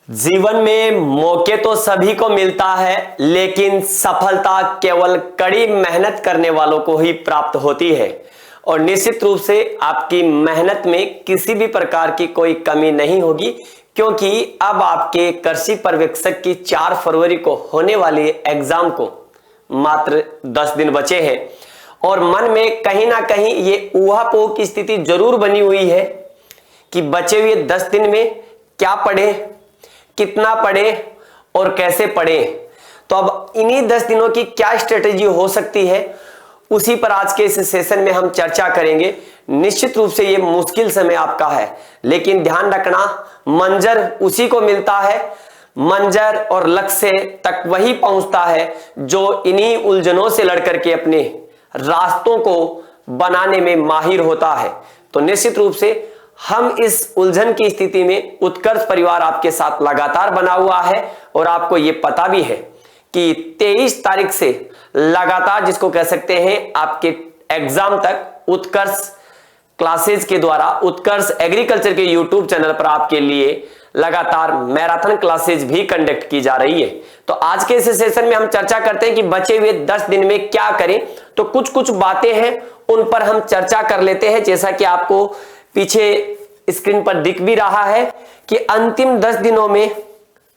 जीवन में मौके तो सभी को मिलता है, लेकिन सफलता केवल कड़ी मेहनत करने वालों को ही प्राप्त होती है। और निश्चित रूप से आपकी मेहनत में किसी भी प्रकार की कोई कमी नहीं होगी, क्योंकि अब आपके कृषि पर्यवेक्षक की 4 फरवरी को होने वाली एग्जाम को मात्र 10 दिन बचे हैं। और मन में कहीं ना कहीं ये ऊहापोह की स्थिति जरूर बनी हुई है कि बचे हुए 10 दिन में क्या पढ़े, कितना पढ़े और कैसे पढ़े। तो अब इन्हीं 10 दिनों की क्या स्ट्रेटेजी हो सकती है, उसी पर आज के इस सेशन में हम चर्चा करेंगे। निश्चित रूप से ये मुश्किल समय आपका है, लेकिन ध्यान रखना, मंजर उसी को मिलता है, मंजर और लक्ष्य तक वही पहुंचता है जो इन्हीं उलझनों से लड़कर के अपने रास्तों को बनाने में माहिर होता है। तो निश्चित रूप से हम इस उलझन की स्थिति में उत्कर्ष परिवार आपके साथ लगातार बना हुआ है, और आपको यह पता भी है कि 23 तारीख से लगातार, जिसको कह सकते हैं आपके एग्जाम तक, उत्कर्ष क्लासेज के द्वारा उत्कर्ष एग्रीकल्चर के यूट्यूब चैनल पर आपके लिए लगातार मैराथन क्लासेज भी कंडक्ट की जा रही है। तो आज के इस सेशन में हम चर्चा करते हैं कि बचे हुए 10 दिन में क्या करें। तो कुछ बातें हैं, उन पर हम चर्चा कर लेते हैं। जैसा कि आपको पीछे स्क्रीन पर दिख भी रहा है कि अंतिम 10 दिनों में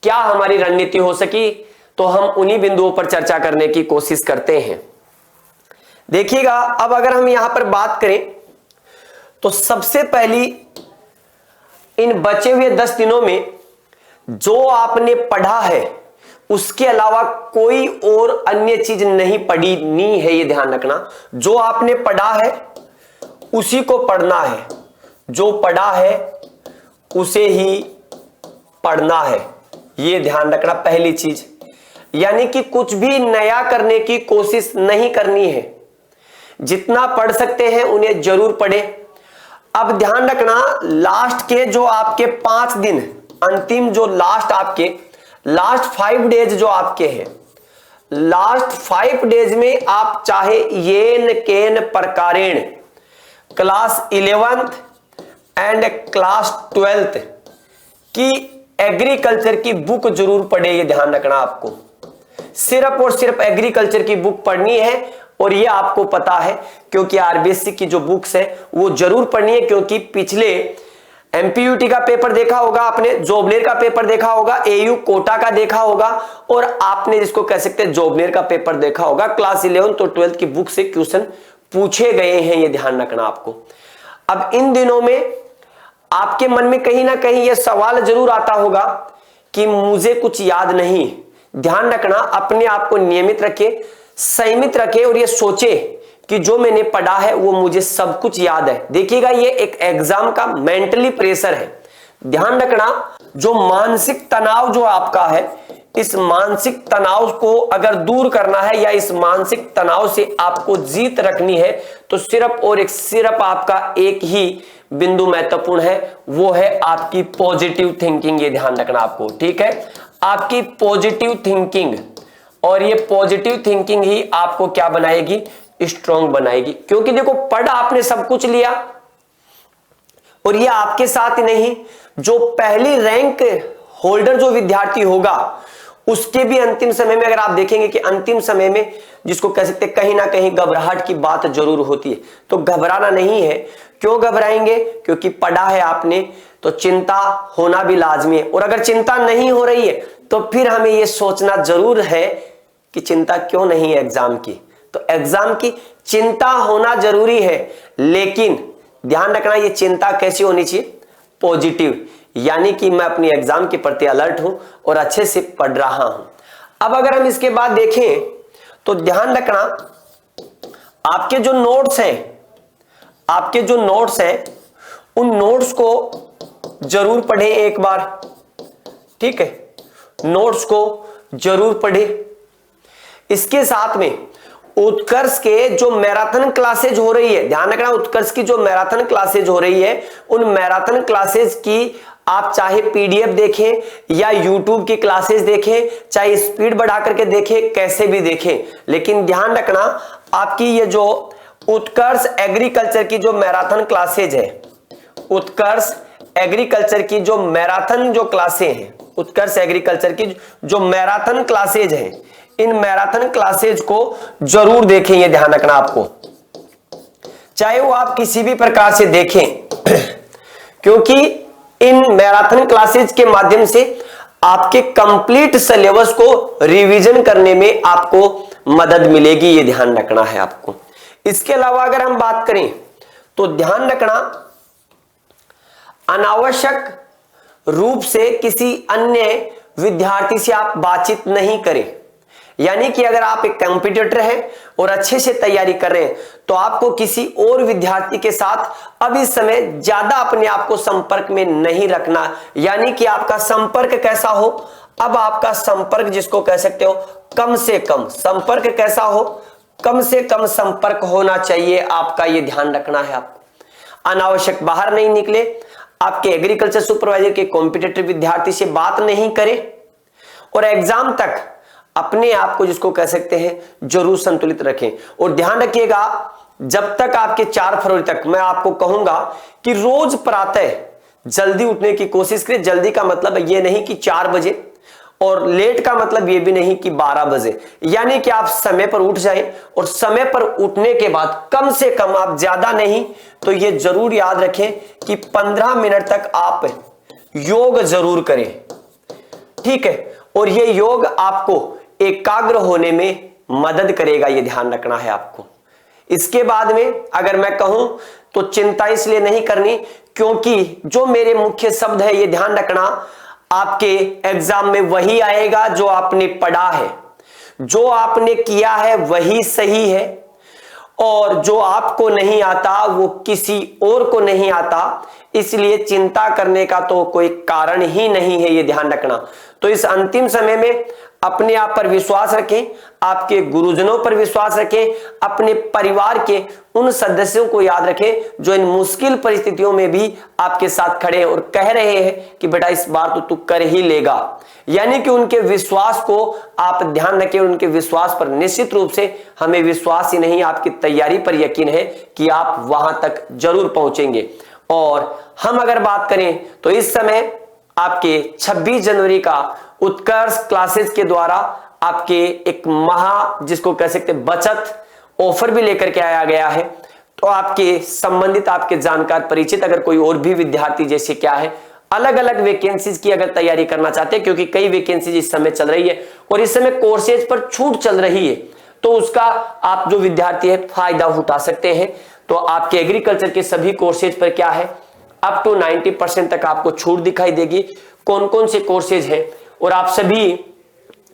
क्या हमारी रणनीति हो सकी, तो हम उन्हीं बिंदुओं पर चर्चा करने की कोशिश करते हैं। देखिएगा, अब अगर हम यहां पर बात करें तो सबसे पहली, इन बचे हुए 10 दिनों में जो आपने पढ़ा है उसके अलावा कोई और अन्य चीज नहीं पढ़नी है। ये ध्यान रखना, जो आपने पढ़ा है उसी को पढ़ना है, जो पढ़ा है उसे ही पढ़ना है। ये ध्यान रखना पहली चीज, यानी कि कुछ भी नया करने की कोशिश नहीं करनी है। जितना पढ़ सकते हैं उन्हें जरूर पढ़ें। अब ध्यान रखना, लास्ट के जो आपके 5 दिन, अंतिम जो लास्ट 5 डेज जो आपके हैं, लास्ट 5 डेज में आप चाहे येन केन प्रकारेण class 11th and class 12th की एग्रीकल्चर की बुक जरूर पढ़े। ये ध्यान रखना, आपको सिर्फ और सिर्फ एग्रीकल्चर की बुक पढ़नी है। और ये आपको पता है, क्योंकि आरबीएससी की जो बुक्स है वो जरूर पढ़नी है, क्योंकि पिछले एमपीयूटी का पेपर देखा होगा आपने, जोबनेर का पेपर देखा होगा, एयू कोटा का देखा होगा, और आपने जिसको कह सकते हैं जोबनेर का पेपर देखा होगा। क्लास 11 तो 12 की बुक से क्वेश्चन पूछे गए हैं, ये ध्यान रखना आपको। अब इन दिनों में आपके मन में कहीं ना कहीं यह सवाल जरूर आता होगा कि मुझे कुछ याद नहीं। ध्यान रखना, अपने आप को नियमित रखे, संयमित रखे, और ये सोचे कि जो मैंने पढ़ा है वो मुझे सब कुछ याद है। देखिएगा, ये एक एग्जाम का मेंटली प्रेशर है। ध्यान रखना, जो मानसिक तनाव जो आपका है, इस मानसिक तनाव को अगर दूर करना है या इस मानसिक तनाव से आपको जीत रखनी है, तो सिर्फ आपका एक ही बिंदु महत्वपूर्ण है, वो है आपकी पॉजिटिव थिंकिंग। ये ध्यान रखना आपको, ठीक है, आपकी पॉजिटिव थिंकिंग। और ये पॉजिटिव थिंकिंग ही आपको क्या बनाएगी, स्ट्रॉन्ग बनाएगी। क्योंकि देखो, पढ़ आपने सब कुछ लिया, और ये आपके साथ ही नहीं, जो पहली रैंक होल्डर जो विद्यार्थी होगा उसके भी अंतिम समय में अगर आप देखेंगे कि अंतिम समय में, जिसको कह सकते हैं, कहीं ना कहीं घबराहट की बात जरूर होती है। तो घबराना नहीं है। क्यों घबराएंगे? क्योंकि पढ़ा है आपने, तो चिंता होना भी लाजमी है। और अगर चिंता नहीं हो रही है तो फिर हमें यह सोचना जरूर है कि चिंता क्यों नहीं है एग्जाम की। तो एग्जाम की चिंता होना जरूरी है, लेकिन ध्यान रखना, ये चिंता कैसी होनी चाहिए, पॉजिटिव, यानी कि मैं अपनी एग्जाम के प्रति अलर्ट हूं और अच्छे से पढ़ रहा हूं। अब अगर हम इसके बाद देखें तो ध्यान रखना, आपके जो नोट्स हैं, उन नोट्स को जरूर पढ़ें एक बार, ठीक है, नोट्स को जरूर पढ़ें। इसके साथ में उत्कर्ष के जो मैराथन क्लासेज हो रही है, ध्यान रखना, उत्कर्ष की जो मैराथन क्लासेज हो रही है, उन मैराथन क्लासेज की आप चाहे पीडीएफ देखें या यूट्यूब की क्लासेस देखें, चाहे स्पीड बढ़ा करके देखें, कैसे भी देखें, लेकिन ध्यान रखना, आपकी ये जो उत्कर्ष एग्रीकल्चर की जो मैराथन क्लासेज है, उत्कर्ष एग्रीकल्चर की जो मैराथन जो क्लासें हैं, उत्कर्ष एग्रीकल्चर की जो मैराथन क्लासेज हैं, इन मैराथन क्लासेज को जरूर देखें, ये ध्यान रखना आपको, चाहे वो आप किसी भी प्रकार से देखें क्योंकि इन मैराथन क्लासेज के माध्यम से आपके कंप्लीट सिलेबस को रिवीजन करने में आपको मदद मिलेगी, ये ध्यान रखना है आपको। इसके अलावा अगर हम बात करें तो ध्यान रखना, अनावश्यक रूप से किसी अन्य विद्यार्थी से आप बातचीत नहीं करें। यानी कि अगर आप एक कॉम्पिटिटर हैं और अच्छे से तैयारी कर रहे हैं तो आपको किसी और विद्यार्थी के साथ अब इस समय ज्यादा अपने आप को संपर्क में नहीं रखना। यानी कि आपका संपर्क कैसा हो, अब आपका संपर्क जिसको कह सकते हो कम से कम संपर्क कैसा हो, कम से कम संपर्क होना चाहिए आपका, ये ध्यान रखना है आपको। अनावश्यक बाहर नहीं निकले, आपके एग्रीकल्चर सुपरवाइजर के कॉम्पिटिटिव विद्यार्थी से बात नहीं करें और एग्जाम तक अपने आप को जिसको कह सकते हैं जरूर संतुलित रखें। और ध्यान रखिएगा, जब तक आपके 4 फरवरी तक मैं आपको कहूंगा कि रोज प्रातः जल्दी उठने की कोशिश करें। जल्दी का मतलब ये नहीं कि 4 बजे और लेट का मतलब ये भी नहीं कि 12 बजे, यानी कि आप समय पर उठ जाएं और समय पर उठने के बाद कम से कम, आप ज्यादा नहीं तो ये जरूर याद रखें कि 15 मिनट तक आप योग जरूर करें, ठीक है। और ये योग आपको एकाग्र होने में मदद करेगा, ये ध्यान रखना है आपको। इसके बाद में अगर मैं कहूं तो चिंता इसलिए नहीं करनी क्योंकि जो मेरे मुख्य शब्द है ये ध्यान रखना, आपके एग्जाम में वही आएगा जो आपने पढ़ा है, जो आपने किया है वही सही है और जो आपको नहीं आता वो किसी और को नहीं आता, इसलिए चिंता करने का तो कोई कारण ही नहीं है, ये ध्यान रखना। तो इस अंतिम समय में अपने आप पर विश्वास रखें, आपके गुरुजनों पर विश्वास रखें, अपने परिवार के उन सदस्यों को याद रखें जो इन मुश्किल परिस्थितियों में भी आपके साथ खड़े हैं और कह रहे हैं कि बेटा इस बार तो तू कर ही लेगा। यानी कि उनके विश्वास को आप ध्यान रखें, उनके विश्वास पर निश्चित रूप से हमें विश्वास ही नहीं आपकी तैयारी पर यकीन है कि आप वहां तक जरूर पहुंचेंगे। और हम अगर बात करें तो इस समय आपके 26 जनवरी का उत्कर्ष क्लासेस के द्वारा आपके एक जिसको कह सकते बचत ऑफर भी लेकर के आया गया है। तो आपके संबंधित, आपके जानकार, परिचित अगर कोई और भी विद्यार्थी जैसे क्या है अलग अलग वैकेंसीज की अगर तैयारी करना चाहते हैं, क्योंकि कई वैकेंसीज इस समय चल रही है और इस समय कोर्सेज पर छूट चल रही है, तो उसका आप जो विद्यार्थी है फायदा उठा सकते हैं। तो आपके एग्रीकल्चर के सभी कोर्सेज पर क्या है अप टू 90% तक आपको छूट दिखाई देगी। कौन कौन से कोर्सेज हैं और आप सभी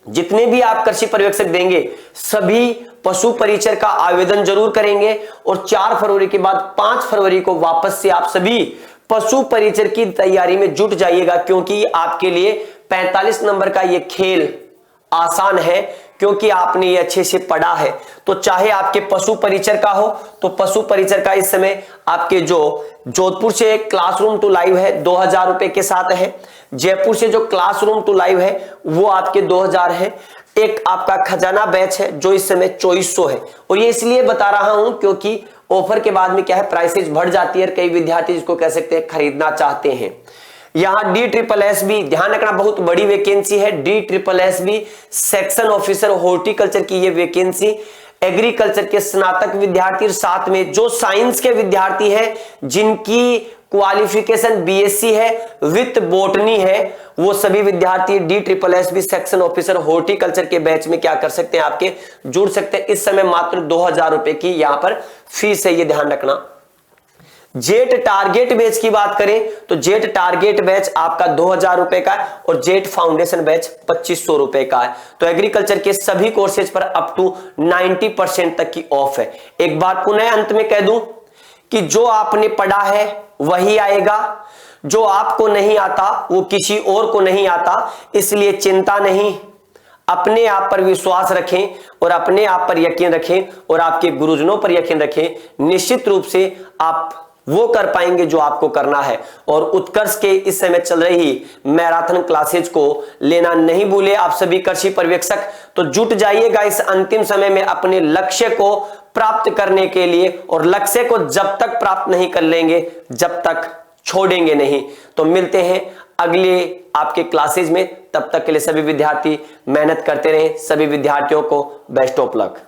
जितने भी आप कृषि पर्यवेक्षक देंगे सभी पशु परिचर का आवेदन जरूर करेंगे और 4 फरवरी के बाद 5 फरवरी को वापस से आप सभी पशु परिचर की तैयारी में जुट जाइएगा, क्योंकि आपके लिए 45 नंबर का ये खेल आसान है क्योंकि आपने ये अच्छे से पढ़ा है। तो चाहे आपके पशु परिचर का हो तो पशु परिचर का इस समय आपके जो जोधपुर से क्लासरूम टू लाइव है 2000 रुपए के साथ है, जयपुर से जो क्लासरूम टू लाइव है वो आपके 2000 है, एक आपका खजाना बैच है जो इस समय 2400 है। और ये इसलिए बता रहा हूं क्योंकि ऑफर के बाद में क्या है प्राइसेज बढ़ जाती है, कई विद्यार्थी जिसको कह सकते हैं खरीदना चाहते हैं। यहां DSSB ध्यान रखना बहुत बड़ी वैकेंसी है, DSSB सेक्शन ऑफिसर हॉर्टिकल्चर की ये वैकेंसी एग्रीकल्चर के स्नातक विद्यार्थी और साथ में जो साइंस के विद्यार्थी हैं जिनकी क्वालिफिकेशन BSc है विथ बोटनी है, वो सभी विद्यार्थी DSSB सेक्शन ऑफिसर हॉर्टिकल्चर के बैच में क्या कर सकते हैं आपके जुड़ सकते हैं। इस समय मात्र 2000 रुपए की यहां पर फीस है, ये ध्यान रखना। जेट टारगेट बैच की बात करें तो जेट टारगेट बैच आपका 2000 रुपए का है और जेट फाउंडेशन बैच 2500 रुपए का है। तो एग्रीकल्चर के सभी कोर्सेज पर अप टू 90% तक की ऑफ है। एक बार पुनः अंत में कह दूं कि जो आपने पढ़ा है वही आएगा, जो आपको नहीं आता वो किसी और को नहीं आता, इसलिए चिंता नहीं, अपने आप पर विश्वास रखें और अपने आप पर यकीन रखें और आपके गुरुजनों पर यकीन रखें। निश्चित रूप से आप वो कर पाएंगे जो आपको करना है। और उत्कर्ष के इस समय चल रही मैराथन क्लासेज को लेना नहीं भूले आप सभी कृषि पर्यवेक्षक। तो जुट जाइएगा इस अंतिम समय में अपने लक्ष्य को प्राप्त करने के लिए, और लक्ष्य को जब तक प्राप्त नहीं कर लेंगे जब तक छोड़ेंगे नहीं। तो मिलते हैं अगले आपके क्लासेज में। तब तक के लिए सभी विद्यार्थी मेहनत करते रहें। सभी विद्यार्थियों को बेस्ट ऑफ लक।